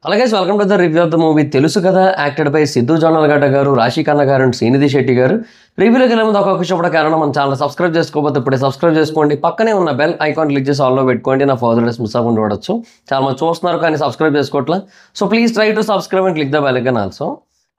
Hello guys, welcome to the review of the movie Telusu Kada, acted by Sidhu Jonnalagada garu, Rashi Khanna garu and Srinidhi Shetty garu. Review ki mundu oka విషయం కారణం మన channel subscribe చేసుకోకపోతే ఇప్పుడే subscribe చేసుకోండి. పక్కనే ఉన్న bell icon click చేసి all లో పెట్టుకోండి. నా ఫర్దర్ డేస్ మిస్ అవ్వకుండా చూడొచ్చు. చాలా మంది చూస్తున్నారు కానీ సబ్స్క్రైబ్ చేసుకోవట్లా. So please try to subscribe and click the bell icon also.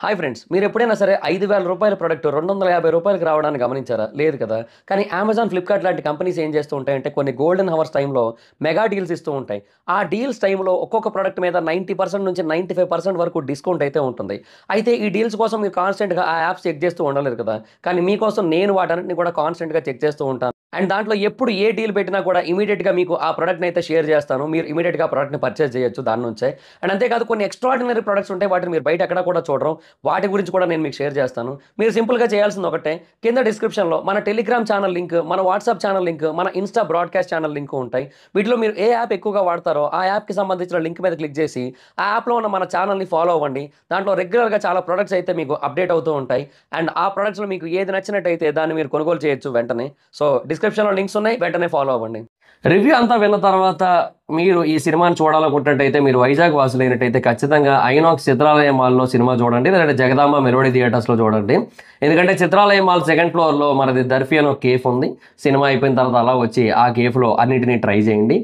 Hi friends, మీరు ఎప్పుడైనా సరే 5,000 రూపాయల ప్రోడక్ట్ 250 రూపాయలకి రావడానికి గమనించారా? లేదు కదా. కానీ అమెజాన్, ఫ్లిప్కార్ట్ లాంటి కంపెనీస్ ఏం చేస్తూ ఉంటాయంటే కొన్ని గోల్డెన్ హవర్స్ టైంలో మెగా డీల్స్ ఇస్తూ ఉంటాయి. ఆ డీల్స్ టైంలో ఒక్కొక్క ప్రోడక్ట్ మీద 90% నుంచి 95% వరకు డిస్కౌంట్ అయితే ఉంటుంది. అయితే ఈ డీల్స్ కోసం మీరు కాన్స్టెంట్గా ఆ యాప్స్ చెక్ చేస్తూ ఉండలేరు కదా. కానీ మీకోసం నేను వాటన్నిటిని కూడా కాన్స్టెంట్గా చెక్ చేస్తూ ఉంటాను. అండ్ దాంట్లో ఎప్పుడు ఏ డీల్ పెట్టినా కూడా ఇమీడియట్గా మీకు ఆ ప్రోడక్ట్ని అయితే షేర్ చేస్తాను. మీరు ఇమీడియట్గా ప్రోడక్ట్ని పర్చేస్ చేయొచ్చు దాని నుంచే. అండ్ అంతేకాదు కొన్ని ఎక్స్ట్రాడినరీ ప్రొడక్ట్స్ ఉంటాయి, వాటిని మీరు బయట ఎక్కడ కూడా చూడరు. వాటి గురించి కూడా నేను మీకు షేర్ చేస్తాను. మీరు సింపుల్గా చేయాల్సింది ఒకటే, కింద డిస్క్రిప్షన్లో మన టెలిగ్రామ్ ఛానల్ లింక్, మన వాట్సాప్ ఛానల్ లింక్, మన ఇన్స్టా బ్రాడ్కాస్ట్ ఛానల్ లింక్ ఉంటాయి. వీటిలో మీరు ఏ యాప్ ఎక్కువగా వాడతారో ఆ యాప్కి సంబంధించిన లింక్ మీద క్లిక్ చేసి ఆ యాప్లో ఉన్న మన ఛానల్ని ఫాలో అవ్వండి. దాంట్లో రెగ్యులర్గా చాలా ప్రొడక్ట్స్ అయితే మీకు అప్డేట్ అవుతూ ఉంటాయి. అండ్ ఆ ప్రొడక్ట్స్లో మీకు ఏది నచ్చినట్టయితే దాన్ని మీరు కొనుగోలు చేయొచ్చు వెంటనే. సో డిస్క్రిప్షన్లో లింక్స్ ఉన్నాయి, వెంటనే ఫాలో అవ్వండి. రివ్యూ అంతా విన్న తర్వాత మీరు ఈ సినిమాని చూడాలనుకుంటున్నట్టయితే, మీరు వైజాగ్ వాసులైనట్టయితే ఖచ్చితంగా ఐనాక్స్ చిత్రాలయ మాల్లో సినిమా చూడండి, లేదంటే జగదాంబ మెలోడీ థియేటర్స్లో చూడండి. ఎందుకంటే చిత్రాలయ మాల్ సెకండ్ ఫ్లోర్లో మనది దర్ఫీ అని ఒక కేఫ్ ఉంది. సినిమా అయిపోయిన తర్వాత అలా వచ్చి ఆ కేఫ్లో అన్నింటినీ ట్రై చేయండి.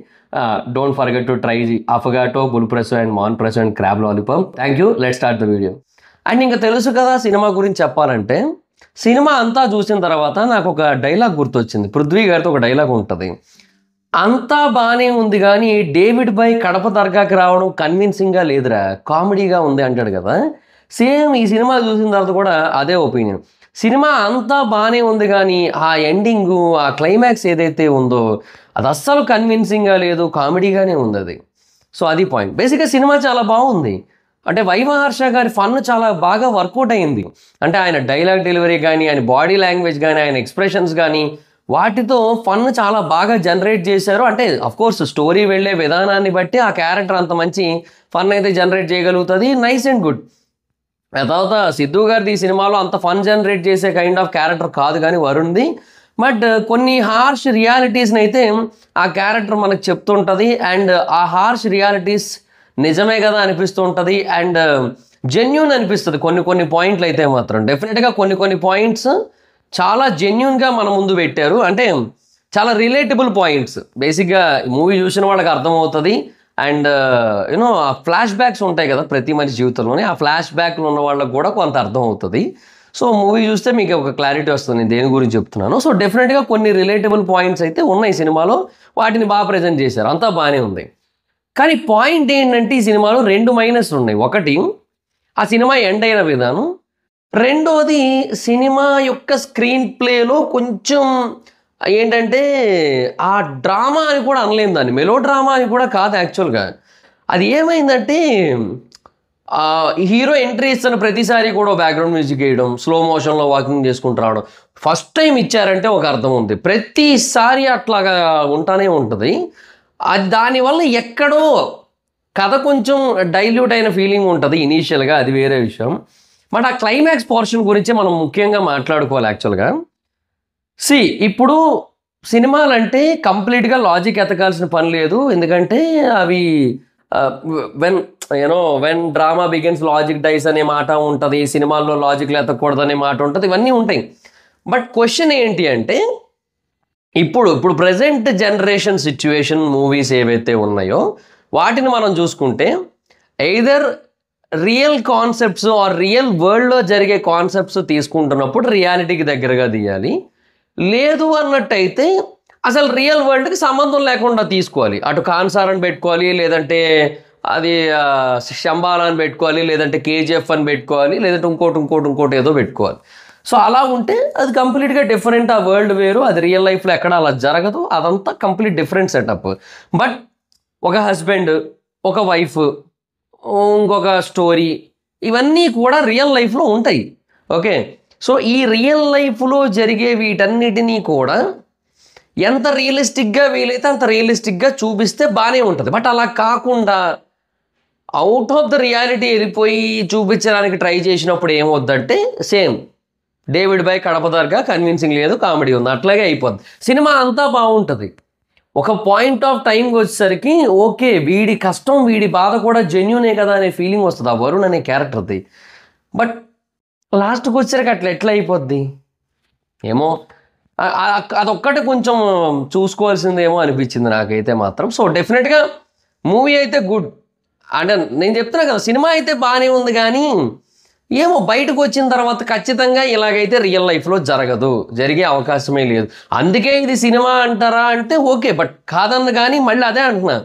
Don't forget to try affogato, bull press and man press and crab lollipop. Thank you. Let's start the video. And ఇంకా తెలుసు కదా సినిమా గురించి చెప్పాలంటే, సినిమా అంతా చూసిన తర్వాత నాకు ఒక డైలాగ్ గుర్తొచ్చింది. పృథ్వీ గారితో ఒక డైలాగ్ ఉంటుంది, అంతా బాగానే ఉంది కానీ డేవిడ్ బై కడప దర్గాకి రావడం కన్విన్సింగ్గా లేదురా, కామెడీగా ఉంది అంటాడు కదా. సేమ్ ఈ సినిమా చూసిన తర్వాత కూడా అదే ఒపీనియన్. సినిమా అంతా బాగానే ఉంది కానీ ఆ ఎండింగు, ఆ క్లైమాక్స్ ఏదైతే ఉందో అది అస్సలు కన్విన్సింగ్గా లేదు, కామెడీగానే ఉంది అది. సో అది పాయింట్. బేసిక్గా సినిమా చాలా బాగుంది. అంటే వైమహర్ష గారి ఫన్ చాలా బాగా వర్కౌట్ అయింది. అంటే ఆయన డైలాగ్ డెలివరీ కానీ, ఆయన బాడీ లాంగ్వేజ్ కానీ, ఆయన ఎక్స్ప్రెషన్స్ కానీ, వాటితో ఫన్ చాలా బాగా జనరేట్ చేశారు. అంటే అఫ్కోర్స్ స్టోరీ వెళ్ళే విధానాన్ని బట్టి ఆ క్యారెక్టర్ అంత మంచి ఫన్ అయితే జనరేట్ చేయగలుగుతుంది. Nice and good. ఆ తర్వాత సిద్ధు గారిది ఈ సినిమాలో అంత ఫన్ జనరేట్ చేసే కైండ్ ఆఫ్ క్యారెక్టర్ కాదు కానీ వరుణ్ది. బట్ కొన్ని హార్ష్ రియాలిటీస్ని అయితే ఆ క్యారెక్టర్ మనకు చెప్తుంటుంది. అండ్ ఆ హార్ష్ రియాలిటీస్ నిజమే కదా అనిపిస్తూ ఉంటుంది. అండ్ జెన్యూన్ అనిపిస్తుంది కొన్ని పాయింట్లు అయితే మాత్రం. డెఫినెట్గా కొన్ని పాయింట్స్ చాలా జెన్యూన్గా మన ముందు పెట్టారు. అంటే చాలా రిలేటబుల్ పాయింట్స్. బేసిక్గా మూవీ చూసిన వాళ్ళకి అర్థమవుతుంది. అండ్ యూనో ఆ ఫ్లాష్ బ్యాక్స్ ఉంటాయి కదా ప్రతి మనిషి జీవితంలోనే, ఆ ఫ్లాష్ బ్యాక్లు ఉన్న వాళ్ళకి కూడా కొంత అర్థం అవుతుంది. సో మూవీ చూస్తే మీకు ఒక క్లారిటీ వస్తుంది నేను దేని గురించి చెప్తున్నాను. సో డెఫినెట్గా కొన్ని రిలేటబుల్ పాయింట్స్ అయితే ఉన్నాయి సినిమాలో, వాటిని బాగా ప్రజెంట్ చేశారు, అంతా బాగానే ఉంది. కానీ పాయింట్ ఏంటంటే ఈ సినిమాలో 2 మైనస్లు ఉన్నాయి. ఒకటి ఆ సినిమా ఎండ్ అయిన విధానం, రెండోది సినిమా యొక్క స్క్రీన్ ప్లేలో కొంచెం ఏంటంటే ఆ డ్రామా అని కూడా అనలేము, దాన్ని మెలో డ్రామా అని కూడా కాదు యాక్చువల్గా. అది ఏమైందంటే హీరో ఎంట్రీ ఇస్తున్న ప్రతిసారి కూడా బ్యాక్గ్రౌండ్ మ్యూజిక్ వేయడం, స్లో మోషన్లో వాకింగ్ చేసుకుంటూ రావడం. ఫస్ట్ టైం ఇచ్చారంటే ఒక అర్థం ఉంది, ప్రతిసారి అట్లాగా ఉంటానే ఉంటుంది. అది దానివల్ల ఎక్కడో కథ కొంచెం డైల్యూట్ అయిన ఫీలింగ్ ఉంటుంది ఇనీషియల్గా, అది వేరే విషయం. బట్ ఆ క్లైమాక్స్ పోర్షన్ గురించి మనం ముఖ్యంగా మాట్లాడుకోవాలి యాక్చువల్గా. ఇప్పుడు సినిమాలంటే కంప్లీట్గా లాజిక్ ఎతకాల్సిన పని లేదు. ఎందుకంటే అవి when drama begins logic dies అనే మాట ఉంటుంది, సినిమాల్లో లాజిక్లు ఎతకూడదు అనే మాట ఉంటుంది, ఇవన్నీ ఉంటాయి. బట్ క్వశ్చన్ ఏంటి అంటే, ఇప్పుడు ప్రజెంట్ జనరేషన్ సిచ్యువేషన్ మూవీస్ ఏవైతే ఉన్నాయో వాటిని మనం చూసుకుంటే either real concepts or real వరల్డ్లో జరిగే కాన్సెప్ట్స్ తీసుకుంటున్నప్పుడు రియాలిటీకి దగ్గరగా తీయాలి. లేదు అన్నట్టయితే అసలు రియల్ వరల్డ్కి సంబంధం లేకుండా తీసుకోవాలి. అటు కాన్సార్ అని పెట్టుకోవాలి, లేదంటే అది శంబాలా అని పెట్టుకోవాలి, లేదంటే కేజీఎఫ్ అని పెట్టుకోవాలి, లేదంటే ఇంకోటి ఏదో పెట్టుకోవాలి. సో అలా ఉంటే అది కంప్లీట్గా డిఫరెంట్. ఆ వరల్డ్ వేరు, అది రియల్ లైఫ్లో ఎక్కడ అలా జరగదు, అదంతా కంప్లీట్ డిఫరెంట్ సెటప్. బట్ ఒక హస్బెండ్, ఒక వైఫ్, ఇంకొక స్టోరీ, ఇవన్నీ కూడా రియల్ లైఫ్లో ఉంటాయి. ఓకే, సో ఈ రియల్ లైఫ్లో జరిగే వీటన్నిటినీ కూడా ఎంత రియలిస్టిక్గా వీలైతే అంత రియలిస్టిక్గా చూపిస్తే బాగానే ఉంటుంది. బట్ అలా కాకుండా అవుట్ ఆఫ్ ద రియాలిటీ వెళ్ళిపోయి చూపించడానికి ట్రై చేసినప్పుడు ఏమవుద్దంటే same David by Kadapa Dargah convincing లేదు, కామెడీ ఉంది, అట్లాగే అయిపోద్ది. సినిమా అంతా బాగుంటుంది, ఒక పాయింట్ ఆఫ్ టైంకి వచ్చేసరికి ఓకే, వీడి కష్టం వీడి బాధ కూడా జెన్యునే కదా అనే ఫీలింగ్ వస్తుంది ఆ వరుణ్ అనే క్యారెక్టర్ది. బట్ లాస్ట్కి వచ్చేసరికి అట్లా ఎట్లా అయిపోద్ది ఏమో, అదొక్కటి కొంచెం చూసుకోవాల్సిందేమో అనిపించింది నాకైతే మాత్రం. సో డెఫినెట్గా మూవీ అయితే గుడ్. అంటే నేను చెప్తున్నా కదా, సినిమా అయితే బాగానే ఉంది, కానీ ఏమో బయటకు వచ్చిన తర్వాత ఖచ్చితంగా ఇలాగైతే రియల్ లైఫ్లో జరగదు, జరిగే అవకాశమే లేదు. అందుకే ఇది సినిమా అంటారా అంటే ఓకే, బట్ కాదన్న కానీ మళ్ళీ అదే అంటున్నా,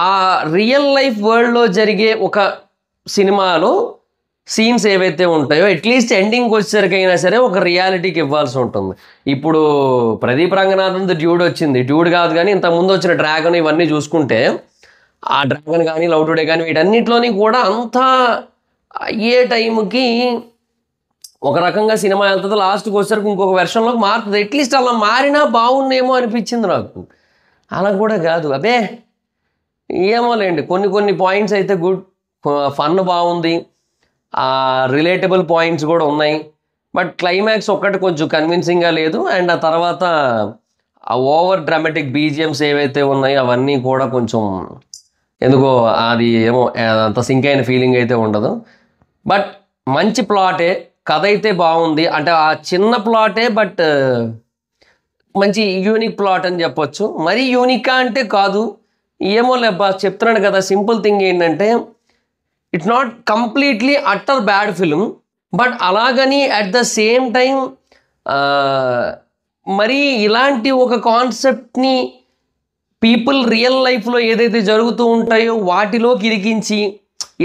ఆ రియల్ లైఫ్ వరల్డ్లో జరిగే ఒక సినిమాలో సీన్స్ ఏవైతే ఉంటాయో అట్లీస్ట్ ఎండింగ్కి వచ్చేసరికైనా సరే ఒక రియాలిటీకి ఇవ్వాల్సి ఉంటుంది. ఇప్పుడు ప్రదీప్ రంగనాథన్ డ్యూడ్ వచ్చింది, డ్యూడ్ కాదు కానీ ఇంతకుముందు వచ్చిన డ్రాగన్ ఇవన్నీ చూసుకుంటే, ఆ డ్రాగన్ కానీ లవ్ టుడే కానీ వీటన్నిటిలోని కూడా అంతా అయ్యే టైంకి ఒక రకంగా సినిమా వెళ్తుంది, లాస్ట్కి వచ్చేసరికి ఇంకొక వెర్షన్లోకి మారుతుంది. అట్లీస్ట్ అలా మారినా బాగుందేమో అనిపించింది నాకు. అలా కూడా కాదు, అదే ఏమోలేండి, కొన్ని పాయింట్స్ అయితే గుడ్, ఫన్ బాగుంది, రిలేటబుల్ పాయింట్స్ కూడా ఉన్నాయి. బట్ క్లైమాక్స్ ఒక్కటి కొంచెం కన్విన్సింగ్గా లేదు. అండ్ ఆ తర్వాత ఆ ఓవర్ డ్రామాటిక్ బీజిఎమ్స్ ఏవైతే ఉన్నాయో అవన్నీ కూడా కొంచెం ఎందుకో అది ఏమో అంత సింక్ అయిన ఫీలింగ్ అయితే ఉండదు. బట్ మంచి ప్లాటే, కథ అయితే బాగుంది. అంటే ఆ చిన్న ప్లాటే, బట్ మంచి యూనిక్ ప్లాట్ అని చెప్పొచ్చు. మరీ యూనిక్గా అంటే కాదు, ఏమో లేబ్బా చెప్తున్నాను కదా. సింపుల్ థింగ్ ఏంటంటే, it's not completely utter bad film, but అలాగని అట్ ద సేమ్ టైం మరి ఇలాంటి ఒక కాన్సెప్ట్ని పీపుల్ రియల్ లైఫ్లో ఏదైతే జరుగుతూ ఉంటాయో వాటిలోకి ఇరికించి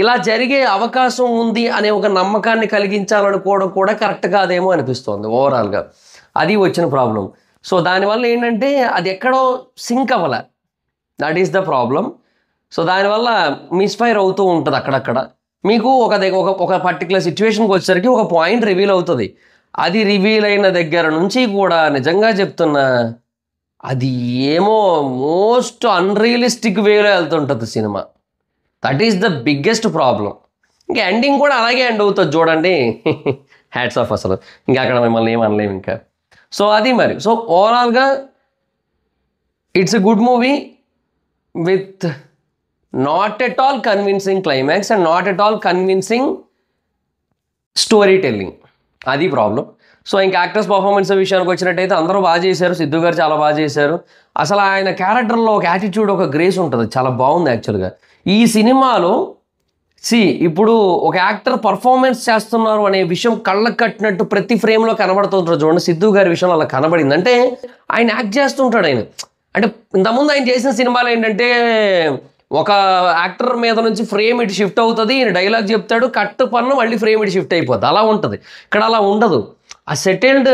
ఇలా జరిగే అవకాశం ఉంది అనే ఒక నమ్మకాన్ని కలిగించాలనుకోవడం కూడా కరెక్ట్ కాదేమో అనిపిస్తోంది ఓవరాల్గా. అది వచ్చిన ప్రాబ్లం. సో దానివల్ల ఏంటంటే అది ఎక్కడో సింక్ అవ్వలే, that is the problem. So దానివల్ల మిస్ఫైర్ అవుతూ ఉంటుంది అక్కడక్కడ. మీకు ఒక పర్టికులర్ సిచ్యువేషన్కి వచ్చేసరికి ఒక పాయింట్ రివీల్ అవుతుంది. అది రివీల్ అయిన దగ్గర నుంచి కూడా నిజంగా చెప్తున్నా, అది ఏమో మోస్ట్ అన్రియలిస్టిక్ వేలో వెళ్తుంటుంది సినిమా. That is the biggest problem. ఇంకా ఎండింగ్ కూడా అలాగే ఎండ్ అవుతుంది చూడండి. హ్యాట్స్ ఆఫ్ అసలు, ఇంకా అక్కడ మిమ్మల్ని ఏమనలేము ఇంకా. సో అది మరి. సో ఓవరాల్గా it's a good movie with not at all convincing climax and not at all convincing story telling. అది ప్రాబ్లం. సో ఇంకా యాక్టర్స్ పర్ఫార్మెన్స్ విషయానికి వచ్చినట్టయితే అందరూ బాగా చేశారు. సిద్ధు గారు చాలా బాగా చేశారు. అసలు ఆయన క్యారెక్టర్లో ఒక యాటిట్యూడ్, ఒక గ్రేస్ ఉంటుంది, చాలా బాగుంది యాక్చువల్గా. ఈ సినిమాలో ఇప్పుడు ఒక యాక్టర్ పర్ఫార్మెన్స్ చేస్తున్నారు అనే విషయం కళ్ళకు కట్టినట్టు ప్రతి ఫ్రేమ్లో కనబడుతుంటారు చూడండి. సిద్ధు గారి విషయంలో అలా కనబడింది. అంటే ఆయన యాక్ట్ చేస్తుంటాడు. అంటే ఇంతకుముందు ఆయన చేసిన సినిమాలు ఏంటంటే ఒక యాక్టర్ మీద నుంచి ఫ్రేమ్ ఇటు షిఫ్ట్ అవుతుంది, ఈయన డైలాగ్ చెప్తాడు, కట్ పన్ను మళ్ళీ ఫ్రేమ్ ఇటు షిఫ్ట్ అయిపోద్ది, అలా ఉంటుంది. ఇక్కడ అలా ఉండదు. ఆ సెటిల్డ్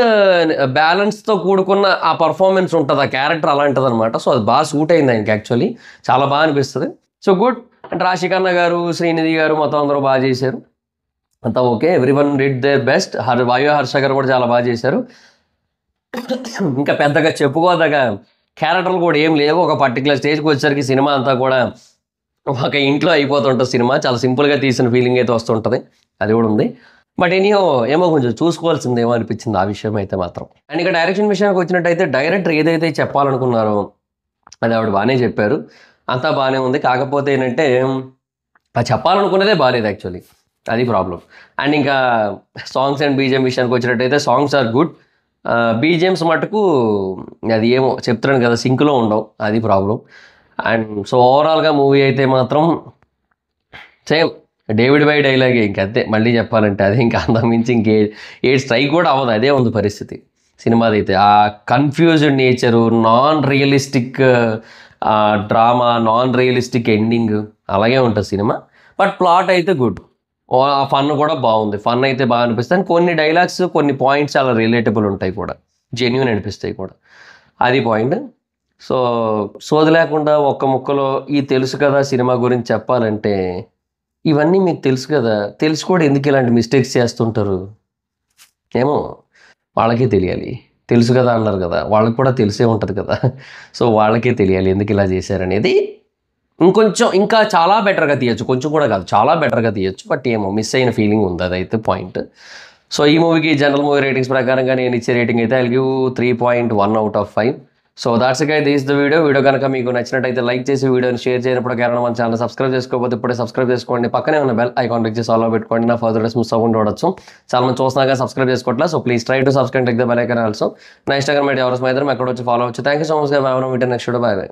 బ్యాలెన్స్తో కూడుకున్న ఆ పర్ఫార్మెన్స్ ఉంటుంది, ఆ క్యారెక్టర్ అలాంటిది అనమాట. సో అది బాగా సూట్ అయింది ఆయనకి, యాక్చువల్లీ చాలా బాగా అనిపిస్తుంది. So good. అండ్ రాశికన్న గారు, శ్రీనిధి గారు మొత్తం అందరూ బాగా చేశారు, అంతా okay. Everyone did their best. వాయు హర్ష గారు కూడా చాలా బాగా చేశారు. ఇంకా పెద్దగా చెప్పుకోదగా క్యారెక్టర్లు కూడా ఏం లేవు. ఒక పర్టికులర్ స్టేజ్కి వచ్చేసరికి సినిమా అంతా కూడా ఒక ఇంట్లో అయిపోతుంటుంది. సినిమా చాలా సింపుల్గా తీసిన ఫీలింగ్ అయితే వస్తుంటుంది, అది కూడా ఉంది. బట్ ఏమో కొంచెం చూసుకోవాల్సిందేమో అనిపించింది ఆ విషయం అయితే మాత్రం. అండ్ ఇక డైరెక్షన్ విషయానికి వచ్చినట్టయితే డైరెక్టర్ ఏదైతే చెప్పాలనుకున్నారో అది ఆవిడ బాగానే చెప్పారు, అంతా బాగానే ఉంది. కాకపోతే ఏంటంటే ఆ చెప్పాలనుకున్నదే బాగాలేదు యాక్చువల్లీ, అది ప్రాబ్లం. అండ్ ఇంకా సాంగ్స్ అండ్ బీజిఎం విషయానికి వచ్చినట్టయితే సాంగ్స్ ఆర్ గుడ్, బీజిఎమ్స్ మటుకు అది ఏమో చెప్తున్నాను కదా సింక్లో ఉండవు, అది ప్రాబ్లం. అండ్ సో ఓవరాల్గా మూవీ అయితే మాత్రం సేమ్ డేవిడ్ బై డైలాగే, ఇంకంతే మళ్ళీ చెప్పాలంటే. అది ఇంకా అంతకుమించి ఏ స్ట్రైక్ కూడా అవ్వదు, అదే ఉంది పరిస్థితి సినిమాది అయితే. ఆ confused nature, non realistic drama, non realistic ending, అలాగే ఉంటుంది సినిమా. బట్ ప్లాట్ అయితే గుడ్, ఆ ఫన్ కూడా బాగుంది, ఫన్ అయితే బాగా అనిపిస్తుంది. కొన్ని డైలాగ్స్, కొన్ని పాయింట్స్ చాలా రిలేటబుల్ ఉంటాయి కూడా, జెన్యూన్ అనిపిస్తాయి కూడా, అది పాయింట్. సో సోది లేకుండా ఒక్క ముక్కలో ఈ తెలుసు కదా సినిమా గురించి చెప్పాలంటే, ఇవన్నీ మీకు తెలుసు కదా, తెలుసు కూడా ఎందుకు ఇలాంటి మిస్టేక్స్ చేస్తుంటారు ఏమో, వాళ్ళకే తెలియాలి. తెలుసు కదా అన్నారు కదా, వాళ్ళకి కూడా తెలిసే ఉంటుంది కదా. సో వాళ్ళకే తెలియాలి ఎందుకు ఇలా చేశారనేది. ఇంకా చాలా బెటర్గా తీయచ్చు, కొంచెం కూడా కాదు, చాలా బెటర్గా తీయచ్చు. బట్ ఏమో మిస్ అయిన ఫీలింగ్ ఉంది, అదైతే పాయింట్. సో ఈ మూవీకి జనరల్ మూవీ రేటింగ్స్ ప్రకారంగా నేను ఇచ్చే రేటింగ్ అయితే I give 3.1 out of 5. So that's guys, this the video కనుక మీకు నచ్చినట్టయితే లైక్ చేసి వీడియోని షేర్ చేయనప్పుడు కారణం మన ఛానల్ సబ్స్క్రైబ్ చేసుకోకపోతే ఇప్పుడే సబ్స్క్రైబ్ చేసుకోండి. పక్కనే ఉన్న బెల్ ఐకాన్ క్లిక్ చేసి ఆల్లో పెట్టుకోండి. నా ఫర్దర్ డేస్ మిస్ అవ్వకుండా చూడొచ్చు. చాలా మంది చూస్తున్నాగా సబ్స్క్రైబ్ చేసుకోవట్లేదు. So please try to subscribe, click the bell icon also. నా ఇన్స్టాగ్రామ్ ఐడి ఎవరు స్మైదర్ అక్కడ వచ్చి ఫాలో అవచ్చు. Thank you so much. By next video. By.